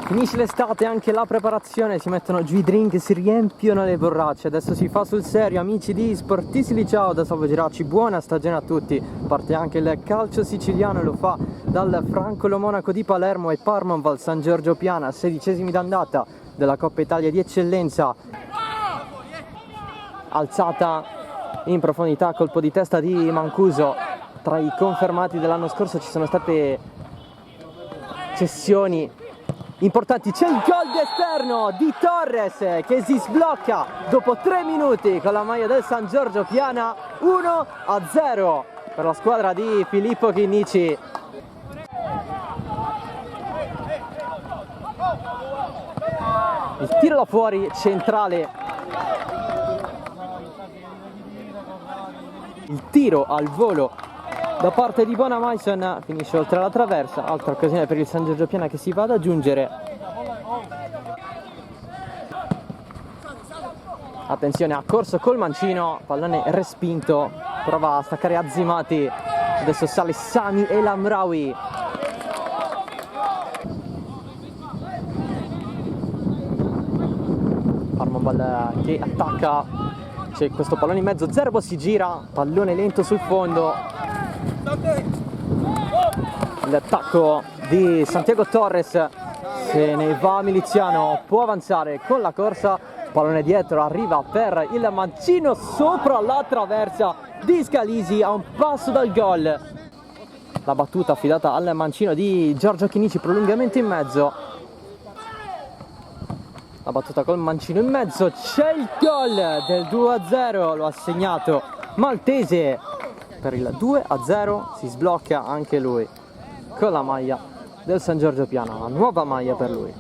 Finisce l'estate, anche la preparazione, si mettono giù i drink, si riempiono le borracce. Adesso si fa sul serio, amici di Sportisti Liceo da Salvo Giracci, buona stagione a tutti. Parte anche il calcio siciliano, lo fa dal Francolo Monaco di Palermo e Parmonval San Giorgio Piana, 16esimi d'andata della Coppa Italia di Eccellenza. Alzata in profondità, colpo di testa di Mancuso. Tra i confermati dell'anno scorso ci sono state cessioni importanti. C'è il gol d'esterno di Torres che si sblocca dopo 3 minuti con la maglia del San Giorgio Piana. 1-0 per la squadra di Filippo Chinnici. Il tiro da fuori centrale, il tiro al volo da parte di Bonamaison finisce oltre la traversa. Altra occasione per il San Giorgio Piana che si va ad aggiungere. Attenzione, ha corso col mancino, pallone respinto, prova a staccare Azzimati, adesso sale Sami El Amraoui. Parmonval che attacca, c'è questo pallone in mezzo, Zerbo si gira, pallone lento sul fondo. L'attacco di Santiago Torres, se ne va Miliziano, può avanzare con la corsa, pallone dietro, arriva per il mancino sopra la traversa di Scalisi a un passo dal gol. La battuta affidata al mancino di Giorgio Chinnici, prolungamento in mezzo. La battuta col mancino in mezzo, c'è il gol del 2-0, lo ha segnato Maltese per il 2-0, si sblocca anche lui con la maglia del San Giorgio Piana, una nuova maglia per lui.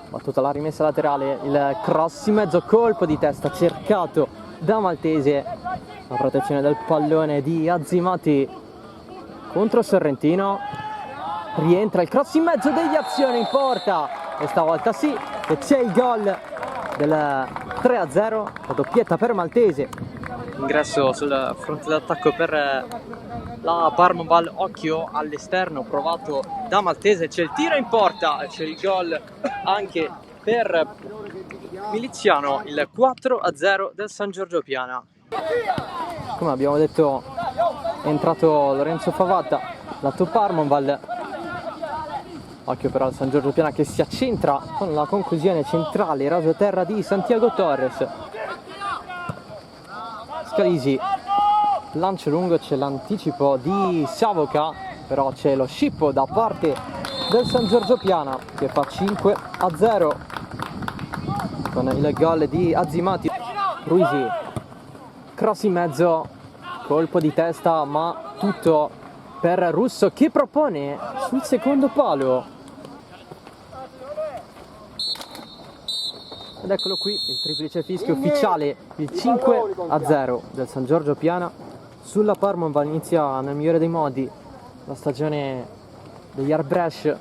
Battuta la rimessa laterale, il cross in mezzo, colpo di testa cercato da Maltese, la protezione del pallone di Azzimati contro Sorrentino, rientra il cross in mezzo, deviazione in porta e stavolta sì che c'è il gol del 3-0, la doppietta per Maltese. Ingresso sul fronte d'attacco per la Parmonval, occhio all'esterno provato da Maltese, c'è il tiro in porta, c'è il gol anche per Miliziano, il 4-0 del San Giorgio Piana. Come abbiamo detto è entrato Lorenzo Favatta, lato Parmonval, occhio però al San Giorgio Piana che si accentra con la conclusione centrale, raso terra di Santiago Torres. Scalisi, lancio lungo, c'è l'anticipo di Savoca, però c'è lo scippo da parte del San Giorgio Piana che fa 5-0 con il gol di Azzimati. Ruisi, cross in mezzo, colpo di testa ma tutto per Russo che propone sul secondo palo. Ed eccolo qui, il triplice fischio ufficiale, il 5-0 del San Giorgio Piana sulla Parmonval. Inizia nel migliore dei modi la stagione degli Arbresh